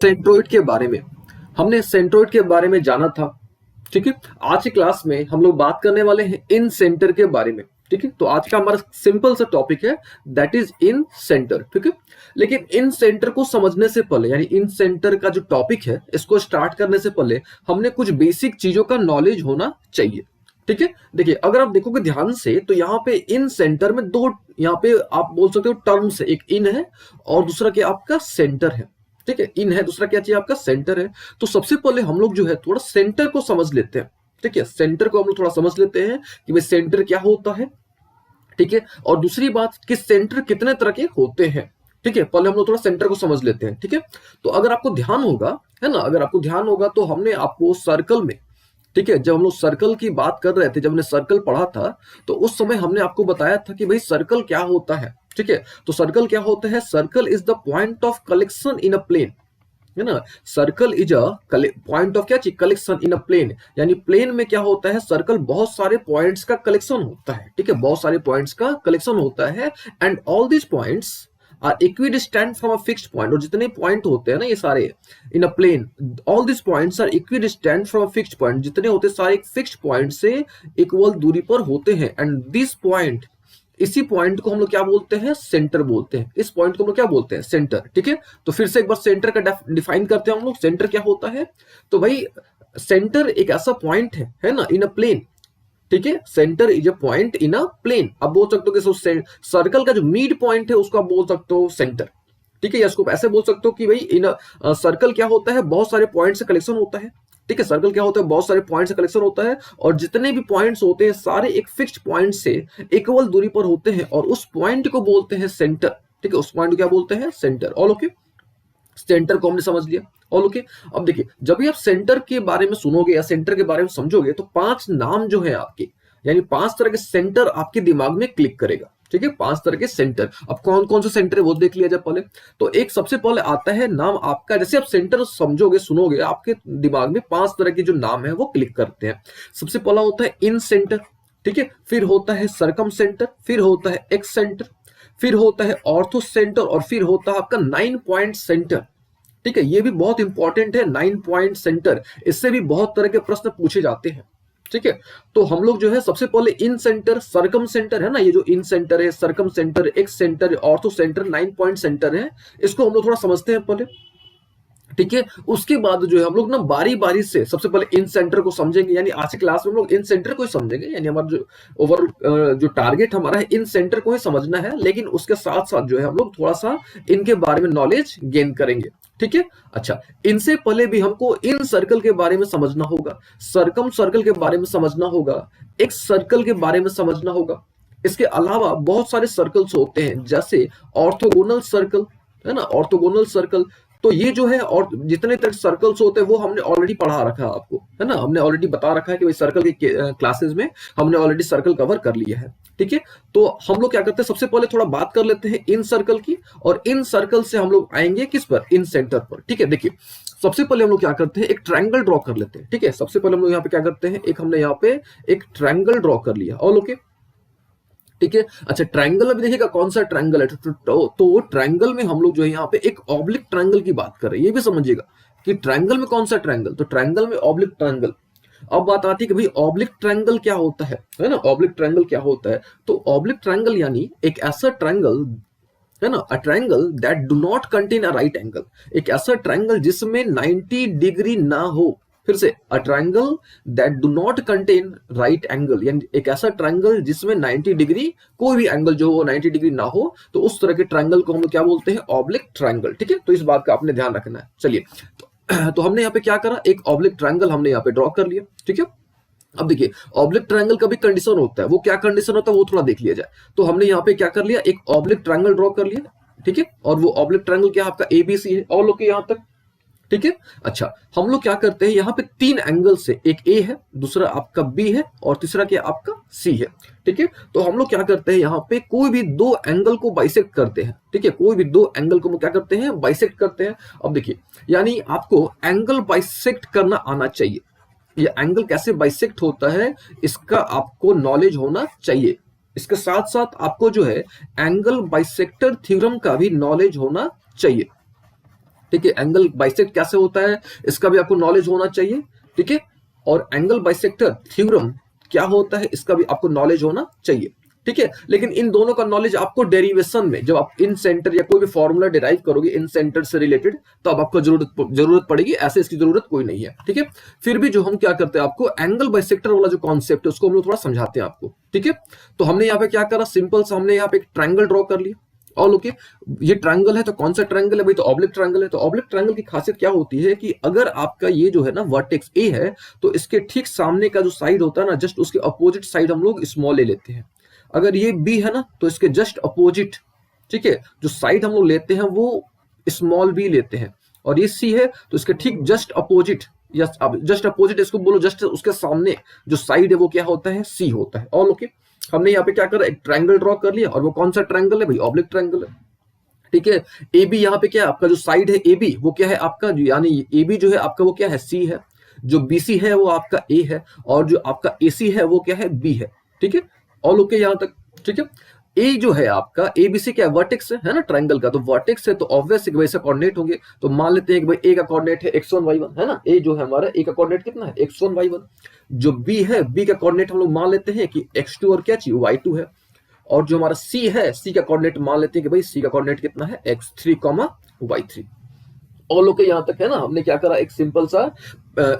Centroid के बारे में, हमने सेंट्रोइड के बारे में जाना था। ठीक है, आज की क्लास में हम लोग बात करने वाले हैं इन सेंटर के बारे में। ठीक है, तो आज का हमारा सिंपल सा टॉपिक है, दैट इज इन सेंटर। ठीक है, लेकिन इन सेंटर को समझने से पहले, यानी इन सेंटर का जो टॉपिक है इसको स्टार्ट करने से पहले हमने कुछ बेसिक चीजों का नॉलेज होना चाहिए। ठीक है, देखिए अगर आप देखोगे ध्यान से तो यहाँ पे इन सेंटर में दो, यहाँ पे आप बोल सकते हो टर्म्स है, एक इन है और दूसरा क्या आपका सेंटर है। ठीक है, इन है, दूसरा क्या चाहिए आपका सेंटर है। तो सबसे पहले हम लोग जो है थोड़ा सेंटर को समझ लेते हैं। ठीक है, सेंटर को हम लोग थोड़ा समझ लेते हैं कि भाई सेंटर क्या होता है। ठीक है, और दूसरी बात कि सेंटर कितने तरह के होते हैं। ठीक है, पहले हम लोग थोड़ा सेंटर को समझ लेते हैं। ठीक है, तो अगर आपको ध्यान होगा, है ना, अगर आपको ध्यान होगा तो हमने आपको सर्कल में, ठीक है, जब हम लोग सर्कल की बात कर रहे थे, जब हमने सर्कल पढ़ा था तो उस समय हमने आपको बताया था कि भाई सर्कल क्या होता है। ठीक है, तो सर्कल क्या होता है, circle is the point of collection in a plane, है ना। Circle is a point of क्या चीज, कलेक्शन इन अ प्लेन, यानी प्लेन में क्या होता है, सर्कल बहुत सारे पॉइंट्स का कलेक्शन होता है। ठीक है, बहुत सारे पॉइंट्स का कलेक्शन होता है and all this points are equidistant from a fixed point. और जितने पॉइंट होते हैं ना ये सारे in a plane, all this points are equidistant from a fixed point, जितने होते हैं सारे एक फिक्स्ड पॉइंट से इक्वल दूरी पर होते हैं। एंड दिस पॉइंट, इसी पॉइंट को हम लोग क्या बोलते हैं, सेंटर बोलते हैं। इस पॉइंट को हम लोग क्या बोलते हैं, सेंटर। ठीक है, तो फिर से एक बार सेंटर का डिफाइन करते हैं हम लोग, सेंटर क्या होता है। तो भाई सेंटर एक ऐसा पॉइंट है ना, इन अ प्लेन। ठीक है, centre is a point in a plane. अब बोल सकते हो कि सर्कल का जो मिड पॉइंट है उसको आप बोल सकते हो सेंटर। ठीक है, या इसको ऐसे बोल सकते हो कि भाई इन सर्कल क्या होता है, बहुत सारे पॉइंट से कलेक्शन होता है। ठीक है, सर्कल क्या होता है, बहुत सारे पॉइंट से कलेक्शन होता है और जितने भी पॉइंट्स होते हैं सारे एक फिक्स्ड पॉइंट से इक्वल दूरी पर होते हैं और उस पॉइंट को बोलते हैं सेंटर। ठीक है, उस पॉइंट को क्या बोलते हैं, सेंटर। ऑल ओके, सेंटर को हमने समझ लिया। ऑल ओके, अब देखिए जब भी आप सेंटर के बारे में सुनोगे या सेंटर के बारे में समझोगे तो 5 नाम जो है आपके, यानी 5 तरह के सेंटर आपके दिमाग में क्लिक करेगा। ठीक है, 5 तरह के सेंटर। अब कौन कौन से सेंटर है वो देख लिया जाए पहले। तो एक सबसे पहले आता है नाम आपका, जैसे आप सेंटर समझोगे सुनोगे आपके दिमाग में 5 तरह के जो नाम है वो क्लिक करते हैं। सबसे पहला होता है इन सेंटर। ठीक है, फिर होता है सरकम सेंटर, फिर होता है एक्स सेंटर, फिर होता है ऑर्थो सेंटर और फिर होता है आपका 9 पॉइंट सेंटर। ठीक है, ये भी बहुत इंपॉर्टेंट है, 9 पॉइंट सेंटर। इससे भी बहुत तरह के प्रश्न पूछे जाते हैं। ठीक है, तो हम लोग जो है सबसे पहले इन सेंटर, सरकम सेंटर है ना, ये जो इन सेंटर है, circumcentre, excentre, orthocentre, 9 point centre है, इसको हम लोग थोड़ा समझते हैं पहले। ठीक है, उसके बाद जो है हम लोग ना बारी बारी से सबसे पहले इन सेंटर को समझेंगे, यानी आज की क्लास में हम लोग इन सेंटर को ही समझेंगे, यानी हमारा जो ओवरऑल जो टारगेट हमारा है इन सेंटर को ही समझना है, लेकिन उसके साथ साथ जो है हम लोग थोड़ा सा इनके बारे में नॉलेज गेन करेंगे। ठीक है, अच्छा, इनसे पहले भी हमको इन सर्कल के बारे में समझना होगा, सरकम सर्कल के बारे में समझना होगा, एक सर्कल के बारे में समझना होगा। इसके अलावा बहुत सारे सर्कल्स होते हैं, जैसे ऑर्थोगोनल सर्कल, है ना, ऑर्थोगोनल सर्कल। तो ये जो है और जितने तक सर्कल्स होते हैं वो हमने ऑलरेडी पढ़ा रखा है आपको, है ना, हमने ऑलरेडी बता रखा है कि भाई सर्कल के क्लासेस में हमने ऑलरेडी सर्कल कवर कर लिया है। ठीक है, तो हम लोग क्या करते हैं, सबसे पहले थोड़ा बात कर लेते हैं इन सर्कल की, और इन सर्कल से हम लोग आएंगे किस पर, इन सेंटर पर। ठीक है, देखिए सबसे पहले हम लोग क्या करते हैं, एक ट्रायंगल ड्रॉ कर लेते हैं। ठीक है, सबसे पहले हम लोग यहाँ पे क्या करते हैं, एक हमने यहाँ पे एक ट्रायंगल ड्रॉ कर लिया। ऑल ओके, ठीक है, अच्छा, ट्रायंगल में देखिएगा कौन सा ट्रायंगल है। तो ट्रायंगल में हम लोग जो है यहाँ पे एक ऑब्लिक ट्रायंगल की बात कर रहे हैं, ये भी समझिएगा कि ट्रायंगल में कौन सा ट्रायंगल, तो ट्रायंगल में ऑब्लिक ट्रायंगल। अब बात आती है कि भाई ऑब्लिक ट्रायंगल क्या होता है ना, ऑब्लिक ट्रायंगल क्या होता है। तो ऑब्लिक ट्रायंगल यानी एक ऐसा ट्रायंगल, है ना, a triangle that do not contain a right angle, एक ऐसा ट्रायंगल जिसमें 90 डिग्री ना हो। फिर से, a triangle that do not contain right angle, यानी एक ऐसा ट्रायंगल जिसमें 90 डिग्री, कोई भी एंगल जो हो 90 डिग्री ना हो, तो उस तरह के ट्रायंगल को हम लोग क्या बोलते हैं, ऑब्लिक ट्रायंगल। ठीक है, तो इस बात का आपने ध्यान रखना है। चलिए, तो हमने यहाँ पे क्या करा, एक ऑब्लिक ट्रायंगल हमने यहाँ पे ड्रॉ कर लिया। ठीक है, अब देखिए ऑब्लिक ट्रायंगल का भी कंडीशन होता है, वो क्या कंडीशन होता है वो थोड़ा देख लिया जाए। तो हमने यहाँ पे क्या कर लिया, एक ऑब्लिक ट्रायंगल ड्रॉ कर लिया। ठीक है, और वो ऑब्लिक ट्रायंगल क्या आपका एबीसी है, और लोग यहाँ तक। ठीक है, अच्छा, हम लोग क्या करते हैं, यहाँ पे 3 एंगल से, एक ए है, दूसरा आपका बी है और तीसरा क्या आपका सी है। ठीक है, तो हम लोग क्या करते हैं, यहाँ पे कोई भी 2 एंगल को बाइसेक्ट करते हैं। ठीक है, कोई भी 2 एंगल को क्या करते हैं, बाइसेक्ट करते हैं। अब देखिए, यानी आपको एंगल बाइसेक्ट करना आना चाहिए। ये एंगल कैसे बाइसेक्ट होता है इसका आपको नॉलेज होना चाहिए। इसके साथ साथ आपको जो है एंगल बाइसेक्टर थ्योरम का भी नॉलेज होना चाहिए। ठीक है। एंगल बाइसेक्ट कैसे होता है इसका भी आपको नॉलेज होना चाहिए, ठीक है। और एंगल बाइसेक्टर थ्योरम क्या होता है इसका भी आपको नॉलेज होना चाहिए, ठीक है। लेकिन इन दोनों का नॉलेज आपको डेरिवेशन में, जब आप इन सेंटर या कोई भी फॉर्मूला डिराइव करोगे इन सेंटर से रिलेटेड, तो अब आपको जरूरत पड़ेगी, ऐसे इसकी जरूरत कोई नहीं है, ठीक है। फिर भी जो हम क्या करते हैं, आपको एंगल बाइसेक्टर वाला जो कॉन्सेप्ट है उसको हम लोग थोड़ा समझाते हैं आपको, ठीक है। तो हमने यहाँ पे क्या करा, सिंपल सा हमने यहाँ पे एक ट्रायंगल ड्रॉ कर लिया। और ओके, ये ट्रायंगल है तो कौन सा ट्रायंगल है भाई, तो ऑब्लिक ट्रायंगल है। तो ऑब्लिक ट्रायंगल की खासियत क्या होती है कि अगर आपका ये जो है ना वर्टेक्स ए है, तो इसके ठीक सामने का जो साइड होता है ना, जस्ट उसके अपोजिट साइड हम लोग स्मॉल ले लेते हैं। अगर ये बी है ना, तो इसके जस्ट अपोजिट, ठीक है, जो साइड हम लोग लेते हैं वो स्मॉल बी लेते हैं। और ये सी है तो इसके ठीक जस्ट अपोजिट, या जस्ट अपोजिट इसको बोलो, जस्ट उसके सामने जो साइड है वो क्या होता है, सी होता है। और ओके, हमने यहाँ पे क्या करा, एक ट्रायंगल ड्रॉ कर लिया। और वो कौन सा ट्रायंगल है भाई, ऑब्लिक ट्रायंगल है, ठीक है। ए बी यहाँ पे क्या है आपका, जो साइड है ए बी वो क्या है आपका, यानी ए बी जो है आपका वो क्या है, सी है। जो बी सी है वो आपका ए है, और जो आपका ए सी है वो क्या है, बी है, ठीक है। ऑल ओके यहां तक, ठीक है। ए जो है आपका ए बी सी क्या है, वर्टेक्स है ना ट्रायंगल का, तो वर्टेक्स है तो ऑब्वियस वैसे कोऑर्डिनेट होंगे। तो मान लेते हैं कि भाई ए का कोऑर्डिनेट है x1 y1, है ना। ए जो है हमारा, ए का कोऑर्डिनेट कितना है, x1 y1। जो बी है, बी का कोऑर्डिनेट हम लोग मान लेते हैं कि x2 और क्या चाहिए, y2 है। और जो हमारा सी है, सी का कोऑर्डिनेट मान लेते हैं कि भाई सी का कोऑर्डिनेट कितना है, x3, y3। ऑल ओके यहां तक है ना। हमने क्या करा, एक सिंपल सा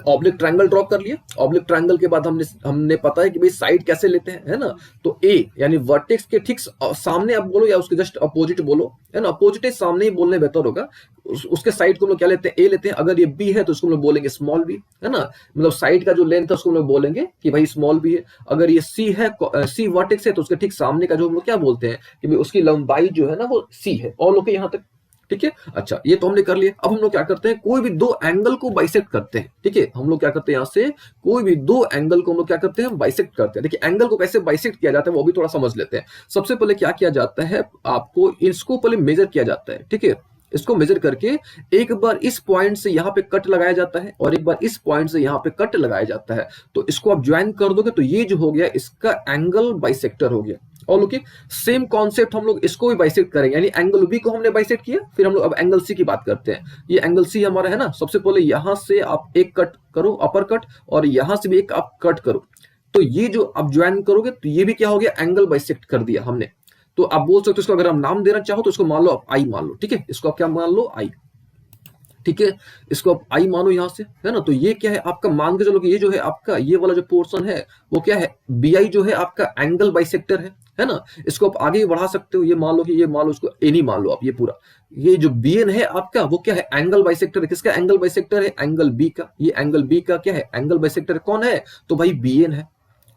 ऑब्लिक ट्रायंगल ड्रॉ कर लिया। ऑब्लिक ट्रायंगल के बाद हमने पता है कि भाई साइड कैसे लेते हैं, है ना। तो ए यानी वर्टेक्स के ठीक सामने आप बोलो या उसके जस्ट अपोजिट बोलो, है ना। अपोजिट सामने ही बोलने बेहतर होगा। उसके साइड को हम लोग क्या लेते हैं, ए लेते हैं। अगर ये बी है तो उसको हम लोग बोलेंगे स्मॉल बी, है ना। मतलब साइड का जो लेंथ है उसको हम लोग बोलेंगे कि भाई स्मॉल बी है। अगर ये सी है, सी वर्टेक्स है, तो उसके ठीक सामने का जो हम लोग क्या बोलते हैं कि भाई उसकी लंबाई जो है ना वो सी है। ऑल ओके यहां तक, ठीक है। अच्छा, ये तो हमने कर लिया। अब हम लोग क्या करते हैं, कोई भी दो एंगल को बाइसेक्ट करते हैं, ठीक है। हम लोग क्या करते हैं, यहां से कोई भी दो एंगल को हम लोग क्या करते हैं, बाइसेक्ट करते हैं। देखिए एंगल को कैसे बाइसेक्ट किया जाता है वो भी थोड़ा समझ लेते हैं। सबसे पहले क्या किया जाता है, आपको इसको पहले मेजर किया जाता है, ठीक है। इसको मेजर करके एक बार इस पॉइंट से यहां पे कट लगाया जाता है और एक बार इस पॉइंट से यहां पे कट लगाया जाता है। तो इसको आप ज्वाइन कर दोगे तो ये जो हो गया इसका एंगल बाइसेक्टर हो गया। और ओके, सेम कॉन्सेप्ट हम लोग इसको भी बाइसेक्ट करेंगे, यानी एंगल बी को हमने बाइसेक्ट किया। फिर हम लोग अब एंगल सी की बात करते हैं। ये एंगल सी हमारा है ना, सबसे पहले यहां से आप एक कट करो, अपर कट, और यहां से भी एक आप कट करो। तो ये जो आप ज्वाइन करोगे तो ये भी क्या हो गया, एंगल बाइसेक्ट कर दिया हमने। तो आप बोल सकते हो इसको, अगर हम नाम देना चाहो तो इसको मान लो आप आई मान लो, ठीक है। इसको आप क्या मान लो, आई, ठीक है। इसको आप आई मानो यहां से, है ना। तो ये क्या है आपका, मान के चलो कि ये जो है आपका ये वाला जो पोर्शन है वो क्या है, बी आई जो है आपका एंगल बाइसेक्टर है ना। इसको आप आगे बढ़ा सकते हो, ये मान लो कि ये मान लो, इसको एनी मान लो आप, ये पूरा ये जो बी एन है आपका वो क्या है, एंगल बाइसेक्टर है। किसका एंगल बाइसेक्टर है, एंगल बी का। ये एंगल बी का क्या है, एंगल बाइसेक्टर कौन है, तो भाई बी एन है।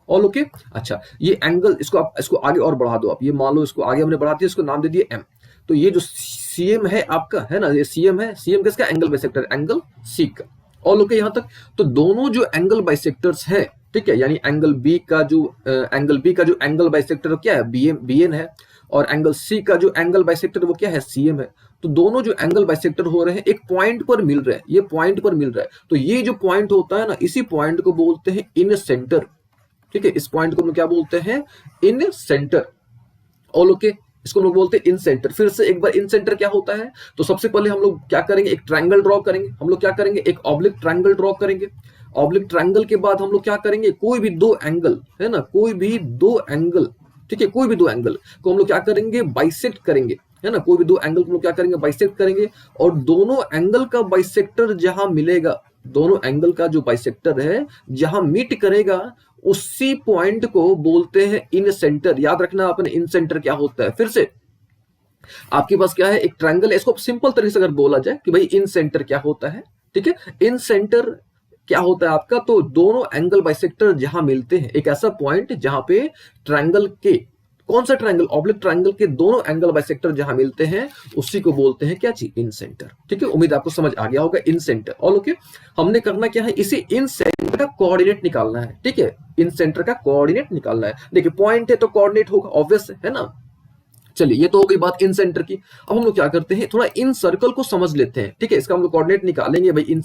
All okay. अच्छा, ये एंगल इसको आप इसको आगे और बढ़ा दो आप, ये मान लो इसको आगे हमने बढ़ा दिया, इसको नाम दे दिया एम। तो ये जो सीएम है आपका, है ना, ये सीएम है। सीएम किसका, एंगल बाइसेक्टर, एंगल सी का। ऑल ओके यहां तक। तो दोनों जो एंगल बाइसेक्टर्स है, ठीक है, यानी एंगल बी का जो एंगल बाइसेक्टर क्या है, बी एन है। और एंगल सी का जो एंगल बाइसेक्टर वो क्या है, सीएम है। तो दोनों जो एंगल बाइसेक्टर हो रहे हैं एक पॉइंट पर मिल रहे हैं, ये पॉइंट पर मिल रहा है। तो ये जो पॉइंट होता है ना, इसी पॉइंट को बोलते हैं इन सेंटर, ठीक है। इस पॉइंट को हम क्या बोलते हैं, इन सेंटर। ऑल ओके, इसको हम लोग बोलते हैं इन सेंटर। फिर से एक बार इन सेंटर क्या होता है, तो सबसे पहले हम लोग क्या करेंगे, एक ट्रायंगल ड्रॉ करेंगे। हम लोग क्या करेंगे, एक ऑब्लिक ट्रायंगल ड्रॉ करेंगे। ऑब्लिक ट्रायंगल के बाद हम लोग क्या करेंगे, कोई भी दो एंगल, है ना, कोई भी दो एंगल, ठीक है, कोई भी दो एंगल को हम लोग क्या करेंगे, बाइसेक्ट करेंगे, है ना। कोई भी दो एंगल को हम लोग क्या करेंगे, बाइसेक्ट करेंगे। और दोनों एंगल का बाइसेक्टर जहां मिलेगा, दोनों एंगल का जो बाइसेक्टर है जहां मीट करेगा, उसी पॉइंट को बोलते हैं इन सेंटर। याद रखना आपने, इन सेंटर क्या होता है। फिर से आपके पास क्या है, एक ट्रायंगल है। इसको सिंपल तरीके से अगर बोला जाए कि भाई इन सेंटर क्या होता है, ठीक है, इन सेंटर क्या होता है आपका, तो दोनों एंगल बाइसेक्टर जहां मिलते हैं, एक ऐसा पॉइंट जहां पे ट्रायंगल के, कौन सा ट्रायंगल, ऑब्लिक ट्रायंगल के दोनों एंगल बाइसेक्टर जहां मिलते हैं उसी को बोलते हैं क्या चीज, इन सेंटर, ठीक है। उम्मीद आपको समझ आ गया होगा, इन सेंटर। और ओके, हमने करना क्या है, इसे इन सेंटर का कोऑर्डिनेट निकालना है, ठीक है। इन सेंटर का कोऑर्डिनेट निकालना है। देखिए पॉइंट है तो कोऑर्डिनेट होगा, ऑब्वियस है ना। चलिए, ये तो हो गई बात इन सेंटर की। अब हम लोग क्या करते हैं, थोड़ा इन सर्कल को समझ लेते हैं, ठीक है। इसका हम लोग कोऑर्डिनेट निकालेंगे भाई, इन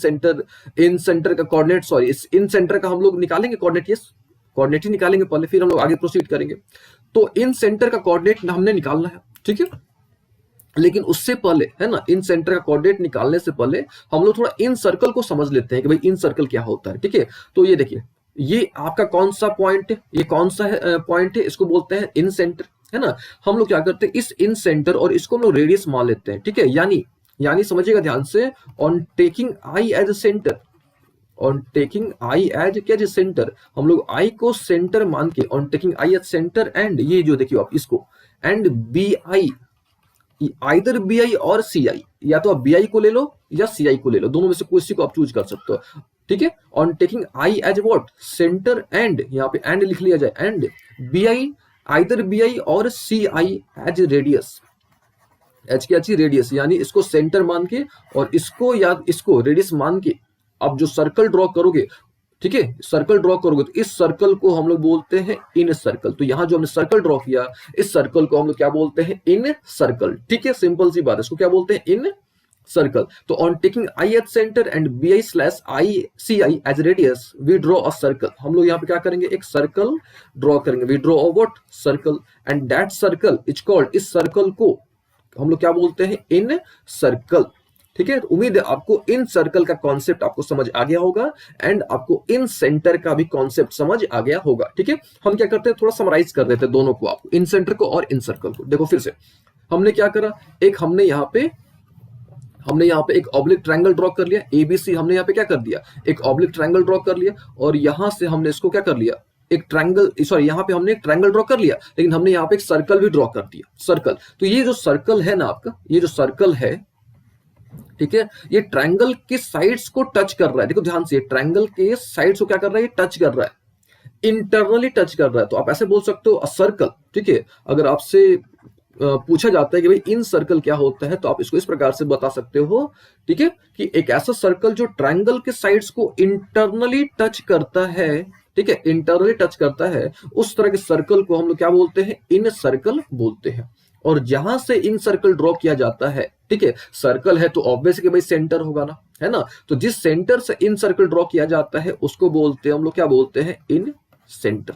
सेंटर का कोऑर्डिनेट, सॉरी, इस इन सेंटर का हम लोग निकालेंगे कोऑर्डिनेट। यस, कोऑर्डिनेट ही निकालेंगे पहले, फिर हम लोग आगे प्रोसीड करेंगे। तो इन सेंटर का कोऑर्डिनेट हमने निकालना है, ठीक है। लेकिन उससे पहले है ना, इन सेंटर का कोऑर्डिनेट निकालने से पहले हम लोग थोड़ा इन सर्कल को समझ लेते हैं कि भाई इन सर्कल क्या होता है। ठीक है, तो ये देखिए, ये आपका कौन सा पॉइंट है, ये कौन सा है पॉइंट है, इसको बोलते हैं इन सेंटर, है ना। हम लोग क्या करते हैं, इस इन सेंटर और इसको हम लोग रेडियस मान लेते हैं। ठीक है, यानी यानी समझिएगा ध्यान से, on taking I as a centre, on taking I as क्या जी सेंटर, हम लोग आई को सेंटर मान के, on taking I as centre and ये जो देखिए आप इसको, and B I, either B I और सी आई, या तो आप बी आई को ले लो या सी आई को ले लो, दोनों में से किसी को आप चूज कर सकते हो। ठीक है, on taking I as what centre and, यहाँ पे एंड लिख लिया जाए, and B I, either B I और C I as radius, H की अच्छी रेडियस, यानी इसको सेंटर मान के और इसको या इसको रेडियस मान के आप जो सर्कल ड्रॉ करोगे, ठीक है, सर्कल ड्रॉ करोगे तो इस सर्कल को हम लोग बोलते हैं इन सर्कल। तो यहां जो हमने सर्कल ड्रॉ किया, इस सर्कल को हम लोग क्या बोलते हैं, इन सर्कल। ठीक है, सिंपल सी बात है, इसको क्या बोलते हैं, इन सर्कल। तो on taking I H centre and B I slash I C I as radius we draw a circle. हम लोग यहाँ पे क्या करेंगे, एक सर्कल ड्रॉ करेंगे, we draw a what circle, and that circle is called, इस सर्कल को हम लोग क्या बोलते हैं, इन सर्कल। ठीक है, तो उम्मीद है आपको इन सर्कल का कॉन्सेप्ट आपको समझ आ गया होगा एंड आपको इन सेंटर का भी कॉन्सेप्ट समझ आ गया होगा। ठीक है, हम क्या करते हैं, थोड़ा समराइज कर देते हैं दोनों को, आपको इन सेंटर को और इन सर्कल को। देखो फिर से हमने क्या करा, एक हमने यहाँ पे एक ऑब्लिक ट्रायंगल ड्रॉ कर लिया, एबीसी हमने यहाँ पे क्या कर दिया, एक ऑब्लिक ट्रायंगल ड्रॉ कर लिया, और यहां से हमने इसको क्या कर लिया, एक ट्रायंगल, सॉरी यहाँ पे हमने एक ट्रायंगल ड्रॉ कर लिया, लेकिन हमने यहाँ पे एक सर्कल भी ड्रॉ कर दिया, सर्कल। तो ये जो सर्कल है ना आपका, ये जो सर्कल है, ठीक है, ये ट्रायंगल के साइड्स को टच कर रहा है। देखो ध्यान से, ट्रायंगल के साइड्स को क्या कर रहा है, ये टच कर रहा है, इंटरनली टच कर रहा है। तो आप ऐसे बोल सकते हो अ सर्कल। ठीक है, अगर आपसे पूछा जाता है कि भाई इन सर्कल क्या होता है, तो आप इसको इस प्रकार से बता सकते हो, ठीक है, कि एक ऐसा सर्कल जो ट्रायंगल के साइड्स को इंटरनली टच करता है, ठीक है, इंटरनली टच करता है, उस तरह के सर्कल को हम लोग क्या बोलते हैं, इन सर्कल बोलते हैं। और जहां से इन सर्कल ड्रॉ किया जाता है, ठीक है, सर्कल है तो ऑब्वियस कि भाई सेंटर होगा ना, है ना, तो जिस सेंटर से इन सर्कल ड्रॉ किया जाता है उसको बोलते हैं हम लोग, क्या बोलते हैं, इन सेंटर।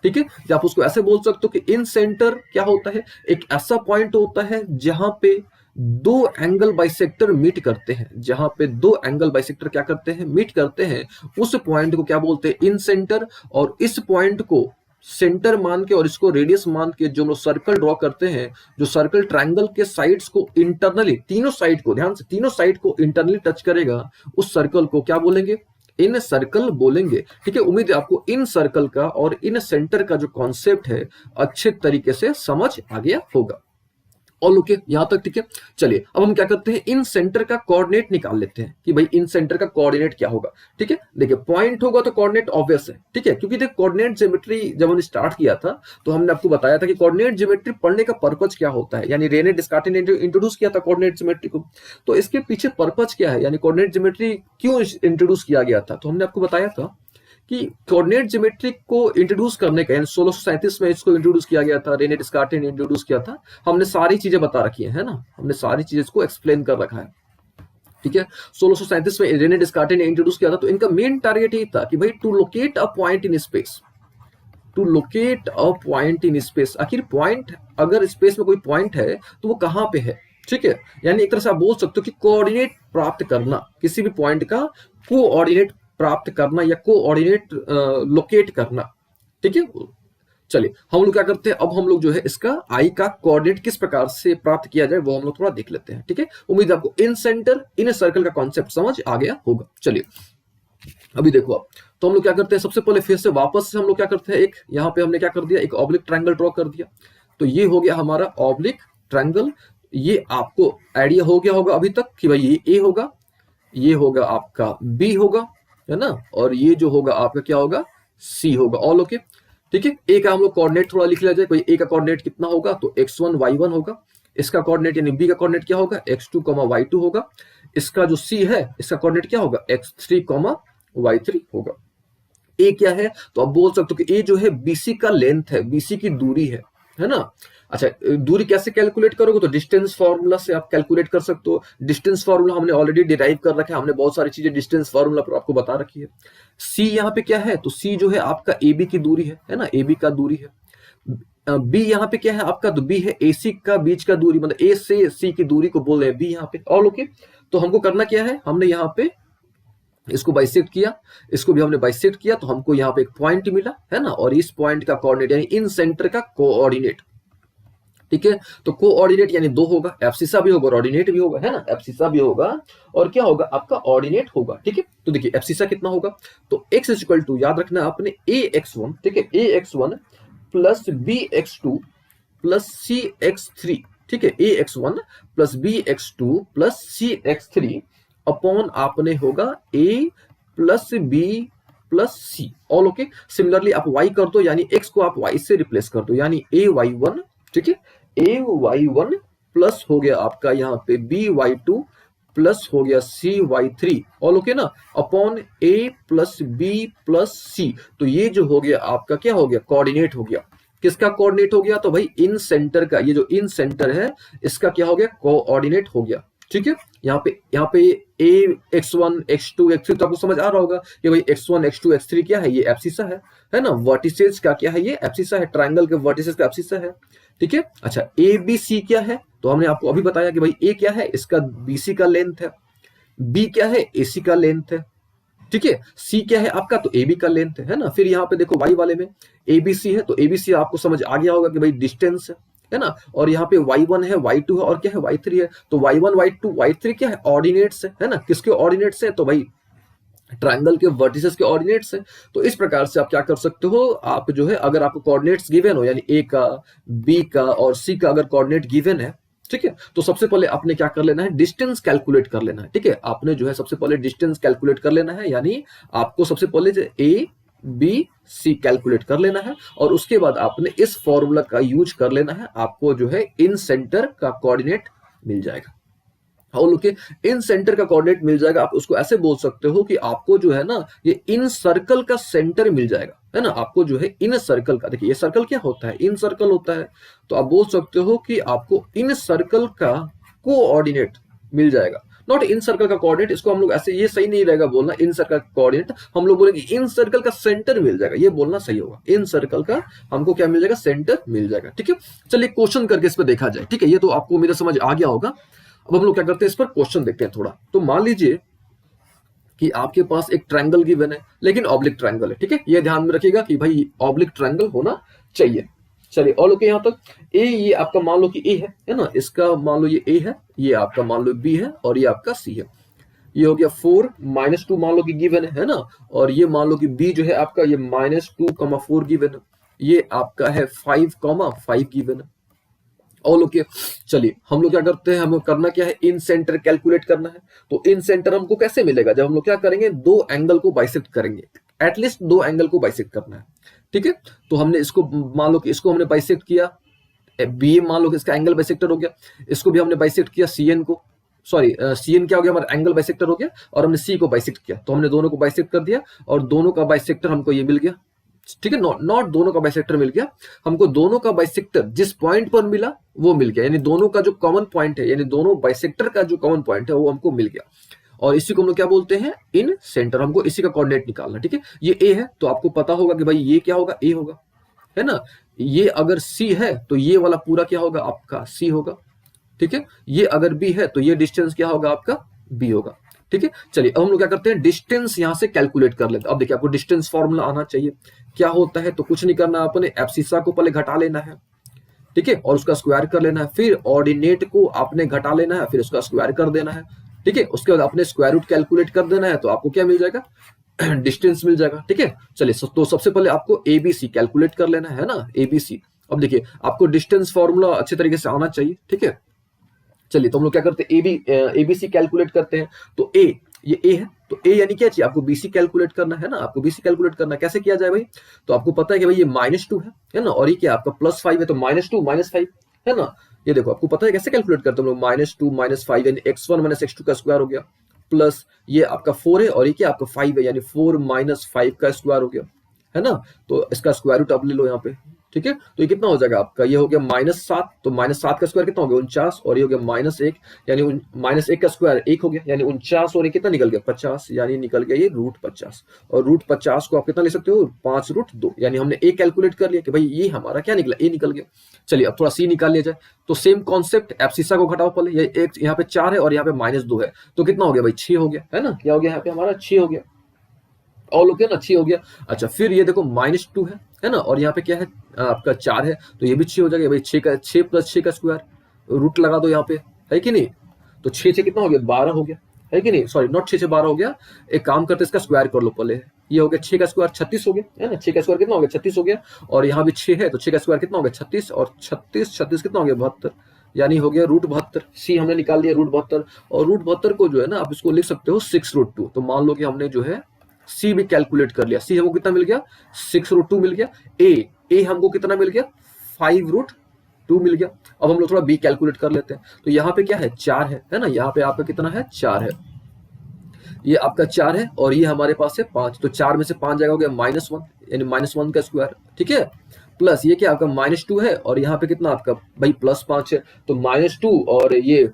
ठीक है, या आप उसको ऐसे बोल सकते हो कि इन सेंटर क्या होता है, एक ऐसा पॉइंट होता है जहां पे दो एंगल बाइसेक्टर मीट करते हैं, जहां पे दो एंगल बाइसेक्टर क्या करते हैं, मीट करते हैं, उस पॉइंट को क्या बोलते हैं, इन सेंटर। और इस पॉइंट को सेंटर मान के और इसको रेडियस मान के जो लोग सर्कल ड्रॉ करते हैं, जो सर्कल ट्रायंगल के साइड्स को इंटरनली, तीनों साइड को, ध्यान से, तीनों साइड को इंटरनली टच करेगा, उस सर्कल को क्या बोलेंगे, इन सर्कल बोलेंगे। ठीक है, उम्मीद है आपको इन सर्कल का और इन सेंटर का जो कॉन्सेप्ट है अच्छे तरीके से समझ आ गया होगा। ऑल ओके यहां तक, ठीक है। चलिए अब हम क्या करते हैं, इन सेंटर का कोऑर्डिनेट निकाल लेते हैं कि भाई इन सेंटर का कोऑर्डिनेट क्या होगा। ठीक है, देखिए पॉइंट होगा तो कोऑर्डिनेट ऑब्वियस है, ठीक है, क्योंकि देखिए कोऑर्डिनेट ज्योमेट्री जब हमने स्टार्ट किया था तो हमने आपको बताया था कि कोऑर्डिनेट ज्योमेट्री पढ़ने का पर्पज क्या होता है, यानी रेने डिस्कार्टे ने इंट्रोड्यूस किया था कोऑर्डिनेट ज्योमेट्री को, तो इसके पीछे पर्पज क्या है, यानी कोऑर्डिनेट ज्योमेट्री क्यों इंट्रोड्यूस किया गया था। तो हमने आपको बताया था कि कोऑर्डिनेट ज्योमेट्री को इंट्रोड्यूस करने का, यानी 1637 में इसको इंट्रोड्यूस किया गया था, रेने डिस्कार्टे ने इंट्रोड्यूस किया था। हमने सारी चीजें बता रखी है ना, हमने सारी चीजें इसको एक्सप्लेन कर रखा है। ठीक है, 1637 में रेने डिस्कार्टे ने इंट्रोड्यूस किया था। तो इनका मेन टारगेट यही था कि भाई to locate a point in space, to locate a point in space. आखिर पॉइंट, अगर स्पेस में कोई पॉइंट है तो वो कहां पे है, ठीक है, यानी एक तरह से आप बोल सकते हो कि कोऑर्डिनेट प्राप्त करना, किसी भी पॉइंट का कोऑर्डिनेट प्राप्त करना या कोऑर्डिनेट लोकेट करना। ठीक है, चलिए हम लोग क्या करते हैं, अब हम लोग जो है इसका आई का कोऑर्डिनेट किस प्रकार से प्राप्त किया जाए वो हम लोग थोड़ा देख लेते हैं। ठीक है, उम्मीद है आपको इन सेंटर इन सर्कल का कॉन्सेप्ट समझ आ गया होगा। चलिए अभी देखो आप, तो हम लोग क्या करते हैं, सबसे पहले फिर से वापस से हम लोग क्या करते हैं, एक यहाँ पे हमने क्या कर दिया, एक ऑब्लिक ट्रायंगल ड्रॉ कर दिया। तो ये हो गया हमारा ऑब्लिक ट्रायंगल। ये आपको आइडिया हो गया होगा अभी तक कि भाई ये ए होगा, ये होगा आपका बी होगा, है ना, और ये जो होगा आपका क्या होगा, सी होगा। ऑल ओके, ठीक है। ए का हम लोग कोऑर्डिनेट थोड़ा लिख लिया जाए, कोई ए का कोऑर्डिनेट कितना होगा, तो x1 y1 होगा। इसका कोऑर्डिनेट यानी बी का कोऑर्डिनेट क्या होगा, x2 y2 होगा। इसका जो सी है इसका कोऑर्डिनेट क्या होगा, x3 y3 होगा। ए क्या है, तो आप बोल सकते हो कि ए जो है बीसी का लेंथ है, बीसी की दूरी है ना। अच्छा, दूरी कैसे कैलकुलेट करोगे, तो डिस्टेंस फार्मूला से आप कैलकुलेट कर सकते हो। डिस्टेंस फार्मूला हमने ऑलरेडी डिराइव कर रखा है, हमने बहुत सारी चीजें डिस्टेंस फार्मूला पर आपको बता रखी है। सी यहाँ पे क्या है, तो सी जो है आपका ए बी की दूरी है ना, ए बी का दूरी है। बी यहाँ पे क्या है आपका, तो बी है AC का बीच का दूरी, मतलब A से C की दूरी को बोल रहे हैं बी यहाँ पे। All okay. तो हमको करना क्या है, हमने यहाँ पे इसको बाइसेक्ट किया, इसको भी हमने बाइसेक्ट किया, तो हमको यहाँ पे एक पॉइंट मिला है ना, और इस पॉइंट का कोऑर्डिनेट यानी इन सेंटर का कोऑर्डिनेट, ठीक है। तो कोऑर्डिनेट यानी 2 होगा, एब्सिसा भी होगा और ऑर्डिनेट भी होगा, है ना, एब्सिसा भी होगा और क्या होगा आपका ऑर्डिनेट होगा, ठीक है। तो देखिए एब्सिसा कितना होगा, तो x इज इक्वल टू, याद रखना आपने ax1, ठीक है, ax1 plus bx2 plus cx3, ठीक है, ax1 plus bx2 plus cx3 upon आपने होगा a plus b plus C. All okay. Similarly आप y कर दो, यानी x को आप y से रिप्लेस कर दो, यानी ay1, ठीक है, ay1 प्लस हो गया आपका यहाँ पे by2 प्लस हो गया cy3। ऑल ओके ना, upon a plus b plus c। तो ये जो हो गया आपका क्या हो गया, कोऑर्डिनेट हो गया। किसका कोऑर्डिनेट हो गया, तो भाई इन सेंटर का, ये जो इन सेंटर है इसका क्या हो गया, कोऑर्डिनेट हो गया, ठीक है। यहाँ पे a x1 x2 x3, तो आपको समझ आ रहा होगा कि भाई x1 x2 x3 क्या है, ये एब्सिसा है ना, वर्टिसेस का क्या है, ये एब्सिसा है, ट्रायंगल के वर्टिसेस का एब्सिसा है, ठीक है। अच्छा ए बी सी क्या है, तो हमने आपको अभी बताया कि भाई ए क्या है, इसका बीसी का लेंथ है, बी क्या है, एसी का लेंथ है, ठीक है, सी क्या है आपका, तो ए बी का लेंथ है ना। फिर यहाँ पे देखो वाई वाले में एबीसी है, तो एबीसी आपको समझ आ गया होगा कि भाई डिस्टेंस है ना, और यहाँ पे y1 है, y2 है और क्या है, y3 है। तो y1 y2 y3 क्या है, ऑर्डिनेट्स है ना, किसके ऑर्डिनेट्स है, तो भाई ट्रायंगल के वर्टिसेस के ऑर्डिनेट्स हैं। तो इस प्रकार से आप क्या कर सकते हो, आप जो है अगर आपको कोऑर्डिनेट्स गिवन हो, यानी ए का, बी का और सी का अगर कोऑर्डिनेट गिवन है, ठीक है, तो सबसे पहले आपने क्या कर लेना है, डिस्टेंस कैलकुलेट कर लेना है, ठीक है। आपने जो है सबसे पहले डिस्टेंस कैलकुलेट कर लेना है, यानी आपको सबसे पहले ए बी सी कैलकुलेट कर लेना है, और उसके बाद आपने इस फॉर्मूला का यूज कर लेना है, आपको जो है इन सेंटर का कोऑर्डिनेट मिल जाएगा। और ओके, इन सेंटर का कोऑर्डिनेट मिल जाएगा। आप उसको ऐसे बोल सकते हो कि आपको जो है ना, ये इन सर्कल का सेंटर मिल जाएगा, है ना, आपको जो है इन सर्कल का, देखिए ये सर्कल क्या होता है, इन सर्कल होता है, तो आप बोल सकते हो कि आपको इन सर्कल का कोऑर्डिनेट मिल जाएगा, नॉट इन सर्कल का कोऑर्डिनेट। इसको हम लोग ऐसे, ये सही नहीं रहेगा बोलना इन सर्कल का कोऑर्डिनेट, हम लोग बोलेंगे इन सर्कल का सेंटर मिल जाएगा, ये बोलना सही होगा, इन सर्कल का हमको क्या मिल जाएगा, सेंटर मिल जाएगा, ठीक है। चलिए क्वेश्चन करके इस पर देखा जाए, ठीक है, ये तो आपको मेरा समझ आ गया होगा। अब हम लोग क्या करते हैं, इस पर क्वेश्चन देखते हैं थोड़ा। तो मान लीजिए कि आपके पास एक ट्रायंगल गिवन है, लेकिन ऑब्लिक ट्रायंगल है, ठीक है, ये ध्यान में रखिएगा कि भाई ऑब्लिक ट्रायंगल होना चाहिए। चलिए ऑल ओके, यहां तक ए, ये आपका मान लो कि ए है ना, इसका मान लो ये ए है, ये आपका मान लो बी है और ये आपका सी है। ये हो गया 4 -2 मान लो कि गिवन है ना, और ये मान लो कि बी जो है आपका ये -2, 4 गिवन है, ये आपका है 5, 5 गिवन है। All okay. चलिए हम लोग क्या करते हैं, हमें करना क्या है, इन सेंटर कैलकुलेट करना है। तो इन सेंटर हमको कैसे मिलेगा, जब हम लोग क्या करेंगे, दो एंगल को बाइसेक्ट करेंगे, एटलीस्ट दो एंगल को बाइसेक्ट करना है, ठीक है। तो हमने इसको मान लो कि इसको हमने बाइसेक्ट किया, बी मान लो कि इसका एंगल बाइसेक्टर हो गया, इसको भी हमने बाइसेक्ट किया, सीएन को, सॉरी सीएन क्या हो गया हमारा, एंगल बाइसेक्टर हो गया, और हमने सी को बाइसेक्ट किया, तो हमने दोनों को बाइसेक्ट कर दिया और दोनों का बाइसेक्टर हमको ये मिल गया, ठीक है। नॉट दोनों का बाइसेक्टर मिल गया, हमको दोनों का बाइसेक्टर जिस पॉइंट पर मिला वो मिल गया, यानी दोनों का जो कॉमन पॉइंट है, यानी दोनों बाइसेक्टर का जो कॉमन पॉइंट है वो हमको मिल गया, और इसी को हम लोग क्या बोलते हैं, इन सेंटर। हमको इसी का कोऑर्डिनेट निकालना, ठीक है। ये ए है तो आपको पता होगा कि भाई ये क्या होगा, ए होगा, है ना। ये अगर सी है तो ये वाला पूरा क्या होगा आपका, सी होगा, ठीक है। ये अगर बी है तो ये डिस्टेंस क्या होगा आपका, बी होगा, ठीक है। चलिए अब हम लोग क्या करते हैं, डिस्टेंस यहां से कैलकुलेट कर लेते हैं। अब देखिए आपको डिस्टेंस फॉर्मूला आना चाहिए, क्या होता है, तो कुछ नहीं करना, आपने एब्सिसा को पहले घटा लेना है, ठीक है, और उसका स्क्वायर कर लेना है, फिर ऑर्डिनेट को आपने घटा लेना है, फिर उसका स्क्वायर कर देना है, ठीक है। उसके बाद आपने स्क्वायर रूट कैलकुलेट कर देना है, तो आपको क्या मिल जाएगा, डिस्टेंस मिल जाएगा, ठीक है। चलिए तो सबसे पहले आपको एबीसी कैलकुलेट कर लेना है ना, एबीसी। अब देखिए आपको डिस्टेंस फॉर्मूला अच्छे तरीके से आना चाहिए, ठीक है। चलिए तो हम लोग क्या करते हैं, एबीसी कैलकुलेट करते हैं। तो ए, ये ए है, तो ए यानी क्या चाहिए आपको, बीसी कैलकुलेट करना है ना, आपको बीसी कैलकुलेट करना है। कैसे किया जाए भाई, तो आपको पता है कि भाई ये -2 है ना, और ये क्या आपका +5 है, तो -2 -5 है ना। ये देखो आपको पता है कैसे कैलकुलेट करते हैं हम लोग, -2 -5 यानी x1 - x2 का स्क्वायर हो गया, प्लस ये आपका 4 है और ये क्या आपका 5 है, यानी 4 - 5 का स्क्वायर हो गया, है ना। तो इसका स्क्वायर रूट आप ले लो यहाँ पे, ठीक है। तो ये कितना हो जाएगा आपका, ये हो गया -7, तो -7 का स्क्वायर कितना हो गया 49, और ये हो गया -1, यानी -1 का स्क्वायर 1 हो गया, यानी 49, और ये कितना निकल गया 50, यानी निकल गया ये √50। और √50 को आप कितना ले सकते हो 5√2, यानी हमने ए कैलकुलेट कर लिया कि भाई ये हमारा क्या निकला, ए निकल गया। चलिए अब थोड़ा सी निकाल लिया जाए। तो सेम कॉन्सेप्ट, एब्सिसा को घटाओ पहले, ये एक यहाँ पे 4 है और यहाँ पे -2 है, तो कितना हो गया भाई 6 हो गया, है ना। क्या हो गया यहाँ पे हमारा 6 हो गया, ऑल ओके ना, 6 हो गया। अच्छा फिर ये देखो -2 है ना, और यहाँ पे क्या है आपका 4 है, तो ये भी 6 हो जाएगा भाई। 6 का 6 + 6 का स्क्वायर, रूट लगा दो यहाँ पे, है कि नहीं। तो 6 से कितना हो गया 12 हो गया, है कि नहीं, सॉरी नॉट 6 से 12 हो गया। एक काम करते इसका स्क्वायर कर लो पहले, ये हो गया 6 का स्क्वायर 36 हो गया, है ना। 6 का स्क्वायर कितना हो गया 36 हो गया, और यहाँ भी 6 है, तो 6 का स्क्वायर कितना हो गया 36, और 36 कितना हो गया 72, यानी हो गया √72। सी हमने निकाल दिया √72, और √72 को जो है ना आप इसको लिख सकते हो 6√2। तो मान लो कि हमने जो है सी भी कैलकुलेट कर लिया, सी हमको कितना मिल गया 6√2 मिल गया। ए हमको कितना मिल गया 5√2 मिल गया। अब हम लोग थोड़ा बी कैलकुलेट कर लेते हैं। तो यहाँ पे क्या है 4 है ना, यहाँ पे आपका कितना है 4 है, ये आपका 4 है, और ये हमारे पास है 5, तो 4 में से 5 जाएगा हो गया -1, यानी -1 का स्क्वायर, ठीक है। प्लस ये क्या आपका -2 है, और यहाँ पे कितना आपका भाई +5 है, तो -2 और ये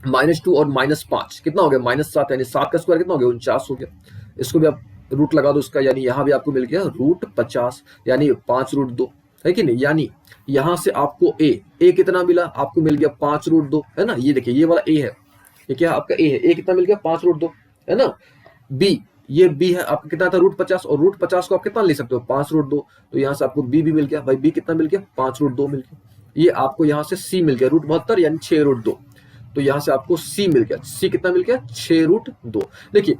-2 और -5 कितना हो गया -7, यानी 7 का स्क्वायर कितना हो गया 49 हो गया। इसको भी आप रूट लगा दो उसका, यानी यहाँ भी आपको मिल गया √50, यानी 5√2, है कि नहीं। यानी यहाँ से आपको ए कितना मिला, आपको मिल गया 5√2, है ना। ये देखिए ये वाला ए है, ये क्या आपका ए कितना मिल गया 5√2, है ना। बी, ये बी है आपका कितना था √50, और √50 को आप कितना ले सकते हो 5√2, तो यहाँ से आपको बी भी मिल गया भाई, बी कितना मिल गया 5√2 मिल गया। ये आपको यहाँ से सी मिल गया √72, यानी 6√2, तो यहाँ से आपको सी मिल गया, सी कितना मिल गया 6√2। देखिए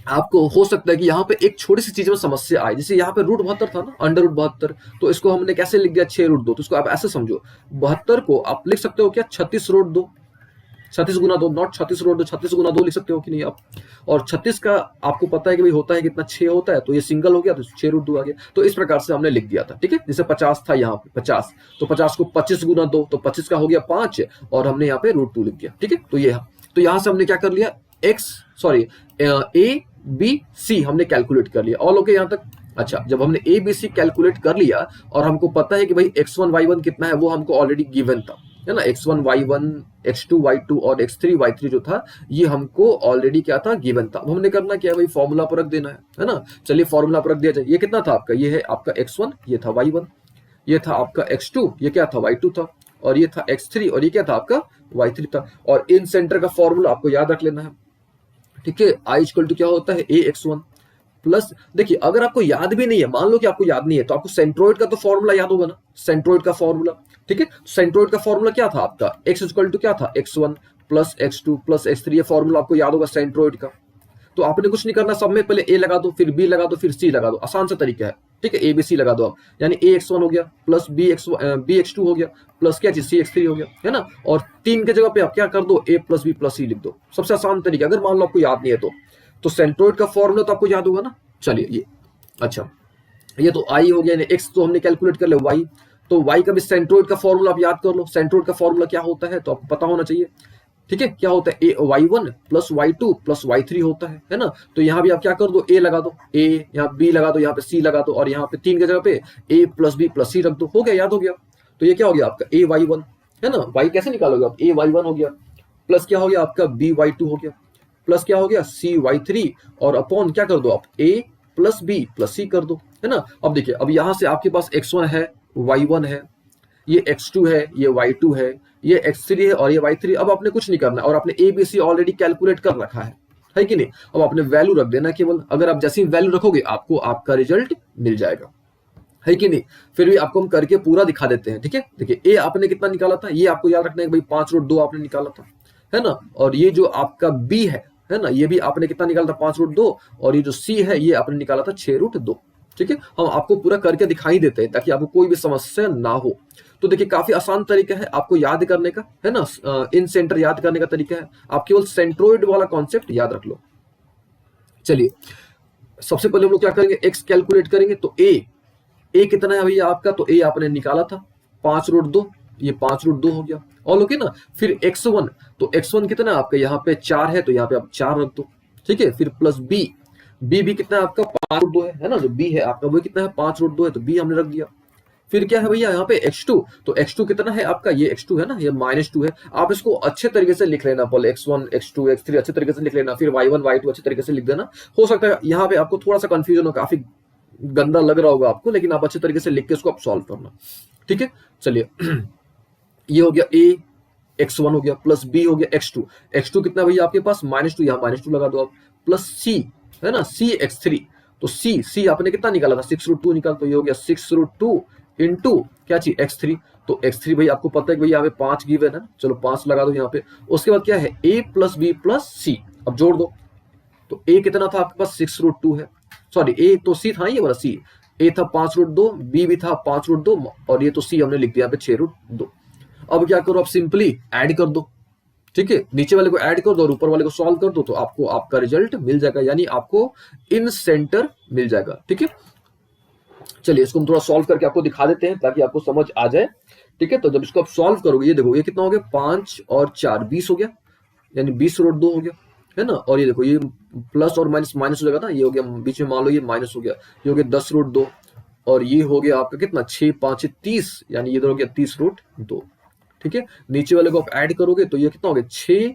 आपको हो सकता है कि यहाँ पे एक छोटी सी चीज में समस्या आई, जैसे यहाँ पे √72 था ना, √72, तो इसको हमने कैसे लिख दिया 6√2, तो इसको आप ऐसे समझो 72 को आप लिख सकते हो क्या 36√2, 36 गुना 2, नॉट 36√2, 36 गुना 2 लिख सकते हो कि नहीं आप। और 36 का आपको पता है कि भाई होता है कितना 6 होता है, तो ये सिंगल हो गया तो 6√2 आ गया। तो इस प्रकार से हमने लिख दिया था, ठीक है। जैसे 50 था यहाँ पे 50, तो 50 को 25 गुना 2, तो 25 का हो गया 5, और हमने यहाँ पे √2 लिख दिया, ठीक है। तो यहाँ से हमने क्या कर लिया ए बी सी हमने कैलकुलेट कर लिया, ऑल ओके यहाँ तक। अच्छा जब हमने ए बी सी कैलकुलेट कर लिया, और हमको पता है कि भाई x1 y1 कितना है, वो हमको ऑलरेडी गिवन था, है ना। x1 y1, x2 y2 और x3 y3 जो था, ये हमको ऑलरेडी क्या था गिवन था। अब हमने करना क्या है भाई, फॉर्मूला पर रख देना है ना। चलिए फॉर्मूला पर रख दिया जाए। ये कितना था आपका, ये है आपका x1, ये था y1, ये था आपका x2, ये क्या था y2 था, और ये था x3, और ये क्या था आपका y3 था। और इन सेंटर का फॉर्मूला आपको याद रख लेना है, ठीक है। I = क्या होता है ax1 प्लस, देखिए अगर आपको याद भी नहीं है, मान लो कि आपको याद नहीं है, तो आपको सेंट्रोइड का तो फॉर्मूला याद होगा ना, सेंट्रोइड का फॉर्मूला, ठीक है। सेंट्रोइड का फॉर्मूला क्या था आपका, x = क्या था x1 plus x2 plus x3, ये फॉर्मूला आपको याद होगा सेंट्रोइड का। तो आपने कुछ नहीं करना, सब में पहले ए लगा दो, फिर बी लगा दो, फिर सी लगा दो, आसान सा तरीका है, ठीक है। ए बी सी लगा दो आप, यानी ax1 हो गया प्लस बी एक्स टू हो गया प्लस क्या चीज सी x3 हो गया, है ना। और 3 के जगह पे आप क्या कर दो a + b + c लिख दो, सबसे आसान तरीका, अगर मान लो आपको याद नहीं है तो सेंट्रोइड का फॉर्मूला तो आपको याद होगा ना। चलिए ये अच्छा, ये तो आई हो गया, एक्स तो हमने कैलकुलेट कर लिया, वाई, तो वाई का भी सेंट्रोइड का फॉर्मूला आप याद कर लो। सेंट्रोइड का फॉर्मूला क्या होता है तो आपको पता होना चाहिए, ठीक है। क्या होता है y1 + y2 + y3 होता है ना। तो यहाँ भी आप क्या कर दो, a लगा दो, a यहाँ b लगा दो, यहाँ पे c लगा दो, और यहाँ पे 3 की जगह पे a + b + c रख दो, हो गया, याद हो गया। तो ये क्या हो गया आपका ay1, है ना। y कैसे निकालोगे आप, ay1 हो गया, प्लस क्या हो गया आपका by2 हो गया, प्लस क्या हो गया cy3, और अपॉन क्या कर दो आप a + b + c कर दो, है ना। अब देखिए, अब यहाँ से आपके पास x1 है, y1 है, ये x2 है, ये y2 है, ये x3 है, और ये y3। अब आपने कुछ नहीं करना, और आपने a b c already calculate कर रखा है कि नहीं। अब आपने वैल्यू रख देना केवल, अगर आप जैसी वैल्यू रखोगे आपको आपका रिजल्ट मिल जाएगा, है कि नहीं। फिर भी आपको हम करके पूरा दिखा देते हैं, ठीक है। देखिए a आपने कितना निकाला था, ये आपको याद रखना है भाई 5√2 आपने निकाला था, है ना। और ये जो आपका b है ना, ये भी आपने कितना निकाला था 5√2, और ये जो c है ये आपने निकाला था 6√2, ठीक है। हम आपको पूरा करके दिखाई देते हैं ताकि आपको कोई भी समस्या ना हो। तो देखिए काफी आसान तरीका है आपको याद करने का, है ना। इन सेंटर याद करने का तरीका है, आप केवल सेंट्रोइड वाला कॉन्सेप्ट याद रख लो। चलिए सबसे पहले हम लोग क्या करेंगे, x कैलकुलेट करेंगे। तो a कितना है भैया आपका, तो a आपने निकाला था 5√2, ये 5√2 हो गया, और ओके ना। फिर x1, तो x1 कितना है आपका, यहाँ पे 4 है, तो यहाँ पे आप 4 रख दो, ठीक है। फिर प्लस b बी भी कितना है आपका 5√2 है ना, जो बी है आपका वो कितना है 5√2 है, तो बी हमने रख दिया। फिर क्या है भैया यहाँ पे x2, तो x2 कितना है आपका, ये x2 है ना, ये -2 है। आप इसको अच्छे तरीके से लिख लेना, पहले x1 x2 x3 अच्छे तरीके से लिख लेना, फिर y1 y2 अच्छे तरीके से लिख देना। हो सकता है यहाँ पे आपको थोड़ा सा कंफ्यूजन हो, काफी गंदा लग रहा होगा आपको, लेकिन आप अच्छे तरीके से लिख के इसको आप सॉल्व करना, ठीक है। चलिए ये हो गया a x1 हो गया, प्लस b हो गया x2। x2 कितना भैया आपके पास -2, यहाँ -2 लगा दो आप, प्लस c है ना, c x3। तो c आपने कितना निकाला था 6√2 निकाल, तो ये हो गया 6√2 इंटू क्या चीज x3। तो x3 भाई आपको पता है कि भैया यहाँ पे 5 गिवन है ना, चलो 5 लगा दो यहाँ पे। उसके बाद क्या है a plus b plus c, अब जोड़ दो। तो a कितना था आपके पास 6√2 है, सॉरी a तो c था, ये वाला c, a था 5√2, b भी था 5√2, और ये तो c हमने लिख दिया यहाँ पे 6√2। अब क्या करो, आप सिंपली ऐड कर दो, ठीक है, नीचे वाले को ऐड कर दो और ऊपर वाले को सॉल्व कर दो, तो आपको आपका रिजल्ट मिल जाएगा, यानी आपको इन सेंटर मिल जाएगा, ठीक है। चलिए इसको हम थोड़ा सॉल्व करके आपको दिखा देते हैं ताकि आपको समझ आ जाए, ठीक है। तो जब इसको आप सॉल्व करोगे, ये देखो ये कितना हो गया, 5 और 4 20 हो गया, यानी 20√2 हो गया, है ना। और ये देखो ये प्लस और माइनस माइनस हो जाएगा ना, ये हो गया बीच में, मान लो ये माइनस हो गया, ये हो गया 10√2, और ये हो गया आपका कितना 6 5 30, यानी ये हो गया 30√2, ठीक है। नीचे वाले को आप ऐड करोगे तो ये कितना हो गया 6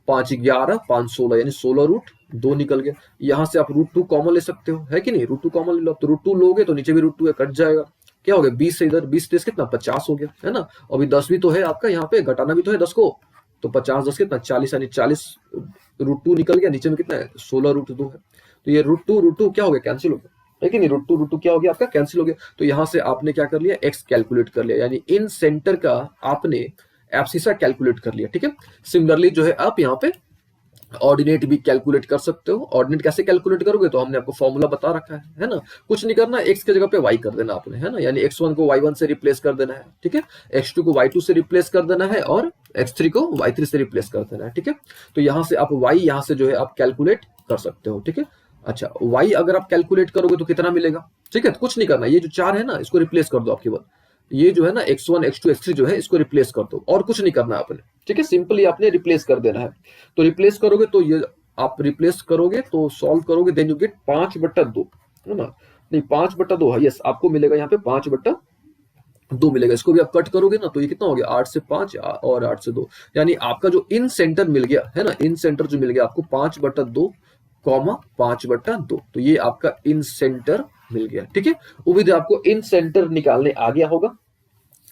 5 11 5 16, यानी 16√2 निकल गया। यहाँ से आप √2 कॉमन ले सकते हो, है कि नहीं, √2 कॉमन ले लो, तो √2 लोगे तो नीचे भी √2 है, कट जाएगा, क्या हो गया 20 से इधर 20 कितना 50 हो गया, है ना। अभी 10 भी तो है आपका, यहाँ पे घटाना भी तो है 10 को, तो 50 10 कितना 40, यानी 40√2 निकल गया। नीचे में कितना है 16√2 है, तो ये √2 क्या हो गया, कैंसिल हो गया, है कि नहीं, √2 क्या हो गया आपका, कैंसिल हो गया। तो यहां से आपने क्या कर लिया, x कैलकुलेट कर लिया, यानी इन सेंटर का आपने एब्सिसा कैलकुलेट कर लिया, ठीक है। सिमिलरली जो है आप यहाँ पे ऑर्डिनेट भी कैलकुलेट कर सकते हो। ऑर्डिनेट कैसे कैलकुलेट करोगे, तो हमने आपको फॉर्मूला बता रखा है ना, कुछ नहीं करना, x के जगह पे y कर देना आपने, है ना, यानी x1 को y1 से रिप्लेस कर देना है, ठीक है, x2 को y2 से रिप्लेस कर देना है, और x3 को y3 से रिप्लेस कर देना है, ठीक है। तो यहां से आप y यहां से जो है आप कैलकुलेट कर सकते हो, ठीक है। अच्छा y अगर आप कैलकुलेट करोगे तो कितना मिलेगा, ठीक है, तो कुछ नहीं करना, ये जो 4 है ना इसको रिप्लेस कर दो आपके बाद, ये जो है ना x1 x2 x3 जो है इसको रिप्लेस कर दो, और कुछ नहीं करना आपने, ठीक है, सिंपली आपने रिप्लेस कर देना है। तो रिप्लेस करोगे तो ये आप रिप्लेस करोगे तो सॉल्व करोगे, देन यू गेट 5/2, है ना, नहीं 5/2 है, यस आपको मिलेगा यहाँ पे 5/2 मिलेगा। इसको भी आप कट करोगे ना तो ये कितना हो गया 8 से 5 और 8 से 2, यानी आपका जो इन सेंटर मिल गया है ना, इन सेंटर जो मिल गया आपको 5/2 कॉमा 5/2, तो ये आपका इन सेंटर मिल गया, ठीक है। उम्मीद है आपको इन सेंटर निकालने आ गया होगा,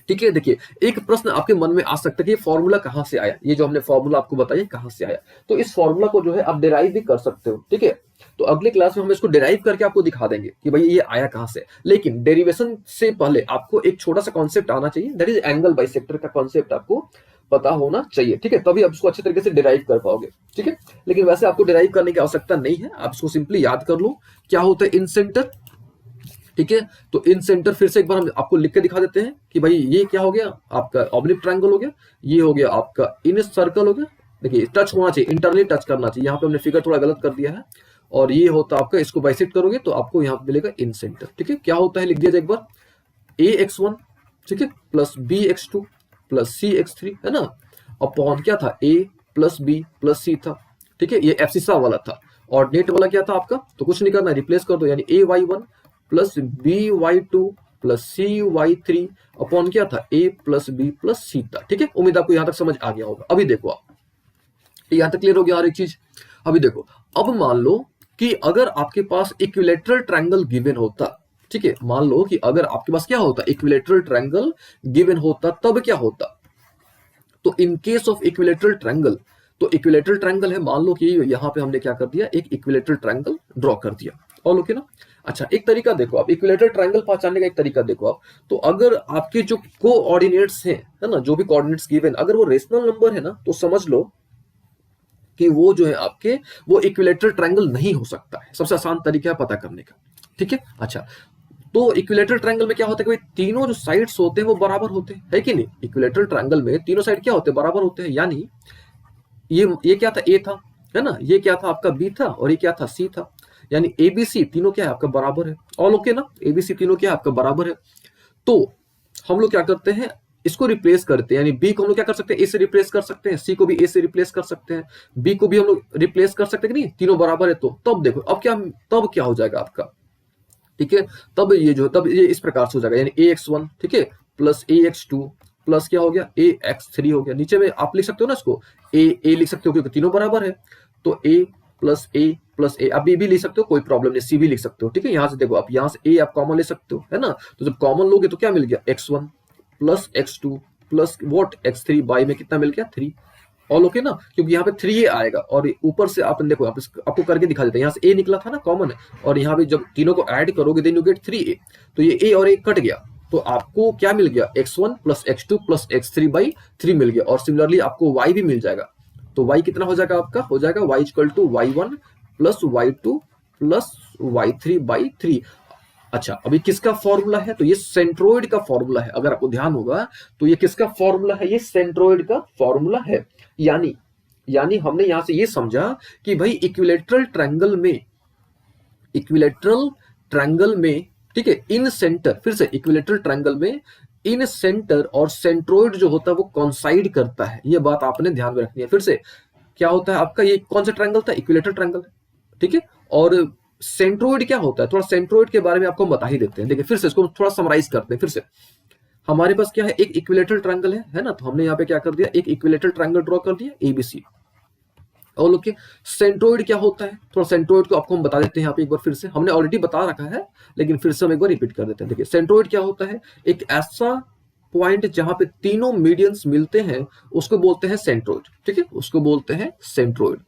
ठीक है। देखिए एक प्रश्न आपके मन में आ सकता है कि ये फॉर्मूला कहां से आया, ये जो हमने फॉर्मूला आपको बताया कहां से आया, तो इस फॉर्मूला को जो है आप डिराइव भी कर सकते हो, ठीक है। तो अगले क्लास में हम इसको डिराइव करके आपको दिखा देंगे कि भाई ये आया कहां से, लेकिन डेरिवेशन से पहले आपको एक छोटा सा कॉन्सेप्ट आना चाहिए, दैट इज एंगल बाइसेक्टर का कॉन्सेप्ट आपको पता होना चाहिए, ठीक है, तभी आप इसको अच्छे तरीके से डिराइव कर पाओगे, ठीक है। लेकिन वैसे आपको डिराइव करने की आवश्यकता नहीं है, आप इसको सिंपली याद कर लो क्या होता है इन सेंटर, ठीक है। तो इन सेंटर फिर से एक बार हम आपको लिख के दिखा देते हैं कि भाई ये क्या हो गया आपका ऑब्लिक ट्रायंगल हो गया, ये हो गया आपका इन सर्कल हो गया, देखिए टच होना चाहिए, इंटरनली टच करना चाहिए, यहाँ पे हमने फिगर थोड़ा गलत कर दिया है, और ये होता आपका, इसको बाइसेक्ट करोगे तो आपको यहाँ पे मिलेगा इन सेंटर, ठीक है। क्या होता है लिख दिया जाए एक बार, ax1 ठीक है प्लस bx2 प्लस cx3, है ना, अपॉन क्या था a plus b plus c था, ठीक है, ये एब्सिसा वाला था, और नेट वाला क्या था आपका, तो कुछ नहीं करना, रिप्लेस कर दो, यानी ay1 plus by2 plus cy3 upon क्या था a plus b plus c था, ठीक है। उम्मीद आपको यहां तक समझ आ गया होगा। अभी देखो आप यहां तक क्लियर हो गया हर एक चीज। अभी देखो, अब मान लो कि अगर आपके पास इक्विलेटरल ट्रायंगल गिवन होता, ठीक है, मान लो कि अगर आपके पास क्या होता, इक्विलेटरल ट्रायंगल गिवन होता, तब क्या होता, तो in case of equilateral triangle, तो इक्विलेटरल ट्रायंगल है, मान लो कि यहां पे हमने क्या कर दिया, एक इक्विलेटरल ट्रायंगल ड्रॉ कर दिया, ऑल ओके ना। अच्छा एक तरीका देखो आप, इक्विलेटरल ट्रायंगल पहचानने का एक तरीका देखो आप, तो अगर आपके जो कोऑर्डिनेट्स हैं, है ना, जो भी कोऑर्डिनेट्स गिवन, अगर वो रेशनल नंबर है ना, तो समझ लो कि वो जो है आपके वो इक्विलेटरल ट्रायंगल नहीं हो सकता है। सबसे आसान तरीका है पता करने का, ठीक है। अच्छा तो इक्विलेटरल ट्रायंगल में क्या होता है कि भाई तीनों जो साइड्स होते हैं वो बराबर होते हैं, है कि नहीं, इक्विलेटरल ट्रायंगल में तीनों साइड क्या होते हैं, बराबर होते हैं, यानी ये क्या था, ए था, है ना, ये क्या था आपका बी था, और ये क्या था सी था, यानी एबीसी तीनों क्या है आपका बराबर है, ऑल ओके ना, एबीसी तीनों क्या है आपका बराबर है। तो हम लोग क्या करते हैं, इसको रिप्लेस करते हैं, यानी बी को हम लोग क्या कर सकते हैं, ए से रिप्लेस कर सकते हैं, सी को भी ए से रिप्लेस कर सकते हैं, बी को भी हम लोग रिप्लेस कर सकते हैं कि नहीं, तीनों बराबर है तो तब देखो अब क्या हो जाएगा आपका, ठीक है। तब ये इस प्रकार से हो जाएगा, यानी ax1 ठीक है प्लस ax2 प्लस क्या हो गया ax3 हो गया। नीचे में आप लिख सकते हो ना इसको ए लिख सकते हो क्योंकि तीनों बराबर है, तो a प्लस ए आप बी भी लिख सकते हो, कोई प्रॉब्लम नहीं, सी भी लिख सकते हो, ठीक है। यहां से देखो आप यहां से ए आप कॉमन ले सकते हो, है ना। तो जब कॉमन लोगे तो क्या मिल गया x1 plus x2 plus what x3 by में कितना मिल गया 3, ऑल ओके ना, क्योंकि यहाँ पे 3a आएगा और ऊपर से आप देखो आपको करके दिखा देते हैं, यहाँ से a निकला था ना कॉमन है, और यहाँ पे जब तीनों को ऐड करोगे देन यू गेट 3a, तो ये a और a कट गया, तो आपको क्या मिल गया x1 plus x2 plus x3 by 3 मिल गया, और सिमिलरली आपको y भी मिल जाएगा। तो y कितना हो जाएगा आपका, हो जाएगा y equal to y1 plus y2 plus y3 by 3। अच्छा अभी किसका फॉर्मूला है, तो ये सेंट्रोइड का फॉर्मूला है, अगर आपको ध्यान होगा तो ये किसका फॉर्मूला है, ये सेंट्रोइड का फॉर्मूला है। यानी हमने यहां से ये समझा कि भाई इक्विलेटरल ट्रायंगल में ठीक है इन सेंटर, फिर से इक्विलेटरल ट्रायंगल में इन सेंटर और सेंट्रोइड जो होता है वो कॉन्साइड करता है, ये बात आपने ध्यान में रखनी है। फिर से क्या होता है आपका, ये कौन सा ट्रायंगल था, इक्विलेटरल ट्रायंगल, ठीक है। और सेंट्रोइड क्या होता है, थोड़ा सेंट्रोइड के बारे में आपको बता ही देते हैं। देखिए फिर से इसको थोड़ा समराइज करते हैं। फिर से हमारे पास क्या है, एक इक्विलेटरल ट्रायंगल है ना, तो हमने यहाँ पे क्या कर दिया, एक इक्विलेटरल ट्रायंगल ड्रॉ कर दिया एबीसी। और ओके सेंट्रोइड क्या होता है, थोड़ा सेंट्रोइड को आपको हम बता देते हैं यहाँ पे एक बार, फिर से हमने ऑलरेडी बता रखा है लेकिन फिर से हम एक बार रिपीट कर देते हैं। देखिए सेंट्रोइड क्या होता है, एक ऐसा पॉइंट जहां पे तीनों मीडियंस मिलते हैं उसको बोलते हैं सेंट्रोइड, ठीक है, उसको बोलते हैं सेंट्रोइड,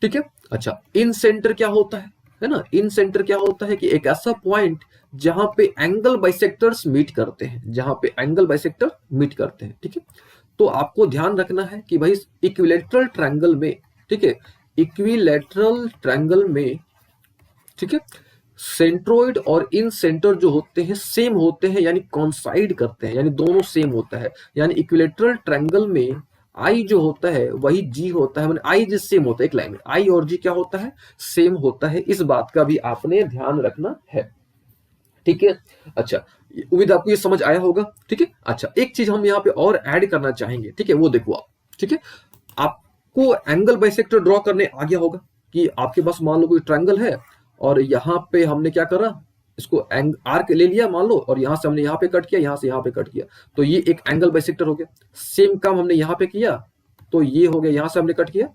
ठीक है। अच्छा इन सेंटर क्या होता है ना, इन सेंटर क्या होता है कि एक ऐसा पॉइंट जहां पे एंगल बाइसेक्टर्स मीट करते हैं, जहां पे एंगल बाइसेक्टर मीट करते हैं, ठीक है। तो आपको ध्यान रखना है कि भाई इक्विलेटरल ट्रायंगल में, ठीक है, इक्विलेटरल ट्रायंगल में, ठीक है, सेंट्रोइड और इन सेंटर जो होते हैं सेम होते हैं, यानी कॉन्साइड करते हैं, यानी दोनों सेम होता है। यानी इक्विलेटरल ट्रायंगल में आई जो होता है वही जी होता है, मतलब आई जी सेम होता है, एक लाइन में आई और जी क्या होता है, सेम होता है। इस बात का भी आपने ध्यान रखना है, ठीक है। अच्छा उम्मीद आपको ये समझ आया होगा, ठीक है। अच्छा एक चीज हम यहाँ पे और ऐड करना चाहेंगे, ठीक है, वो देखो आप, ठीक है, आपको एंगल बाइसेक्टर ड्रॉ करने आ गया होगा कि आपके पास मान लो कोई ट्रायंगल है और यहाँ पे हमने क्या करा, इसको आर्क ले लिया मान लो, और यहां से हमने यहाँ पे कट किया, यहां से यहाँ पे कट किया, तो ये एक एंगल बाइसेक्टर हो गया। सेम काम हमने यहाँ पे किया तो ये हो गया, यहां से हमने कट किया,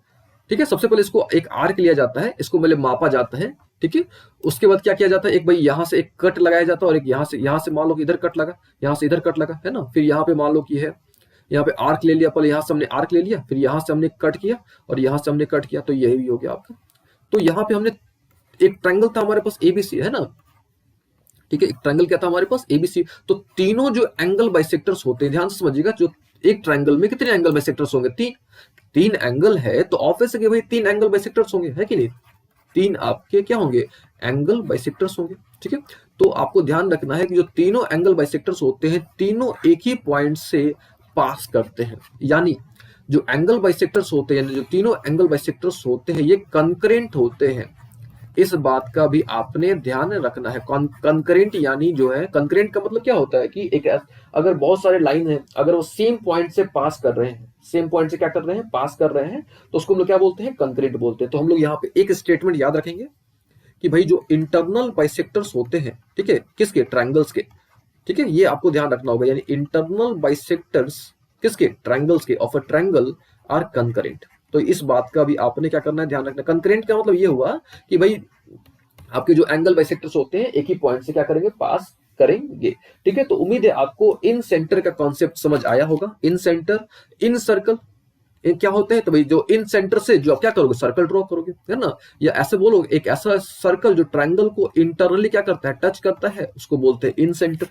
ठीक है। सबसे पहले इसको एक आर्क लिया जाता है, इसको मतलब मापा जाता है, ठीक है। उसके बाद क्या किया जाता है, एक भाई यहां से एक कट लगाया जाता है और एक यहां से मान लो कि इधर कट लगा, यहां से इधर कट लगा, है ना। फिर यहाँ पे मान लो कि है यहाँ पे आर्क ले लिया, पहले यहां से हमने आर्क ले लिया, फिर यहां से हमने कट किया और यहां से हमने कट किया, तो यही भी हो गया आपका। तो यहाँ पे हमने एक ट्रायंगल था हमारे पास एबीसी, है ना, ठीक है, एक ट्रायंगल क्या था हमारे पास एबीसी। तो तीनों जो एंगल बाइसेक्टर्स होते हैं, ध्यान से समझिएगा, जो एक ट्रायंगल में कितने एंगल बाइसेक्टर्स होंगे, तीन एंगल है तो ऑब्वियस है कि भाई तीन एंगल बाइसेक्टर्स होंगे, है कि नहीं, तीन आपके क्या होंगे, एंगल बाइसेक्टर्स होंगे, ठीक है। तो आपको ध्यान रखना है कि जो तीनों एंगल बाइसेक्टर्स होते हैं तीनों एक ही पॉइंट से पास करते हैं, यानी जो एंगल बाइसेक्टर्स होते हैं, जो तीनों एंगल बाइसेक्टर्स होते हैं ये कंकरेंट होते हैं। इस बात का भी आपने ध्यान रखना है। कंकरेंट यानी जो है, कंकरेंट का मतलब क्या होता है कि एक अगर बहुत सारे लाइन है, अगर वो सेम पॉइंट से पास कर रहे हैं, सेम पॉइंट से क्या कर रहे हैं, पास कर रहे हैं, तो उसको हम लोग क्या बोलते हैं, कंकरेंट बोलते हैं। तो हम लोग यहाँ पे एक स्टेटमेंट याद रखेंगे कि भाई जो इंटरनल बाइसेक्टर्स होते हैं, ठीक है, किसके, ट्रायंगल्स के, ठीक है, ये आपको ध्यान रखना होगा, यानी इंटरनल बाइसेक्टर्स किसके, ट्रायंगल्स के of a triangle are concurrent. तो इस बात का भी आपने क्या करना है, ध्यान रखना। कंकरेंट का मतलब ये हुआ कि भाई आपके जो एंगल बाइसेक्टर्स होते हैं एक ही पॉइंट से क्या करेंगे, पास करेंगे, ठीक है। तो उम्मीद है आपको इन सेंटर का कॉन्सेप्ट समझ आया होगा। इन सेंटर, इन सर्कल, इन क्या होते हैं, तो भाई जो इन सेंटर से जो आप क्या करोगे, सर्कल ड्रॉ करोगे, है ना, या ऐसे बोलोगे एक ऐसा सर्कल जो ट्रायंगल को इंटरनली क्या करता है, टच करता है, उसको बोलते हैं इन सेंटर।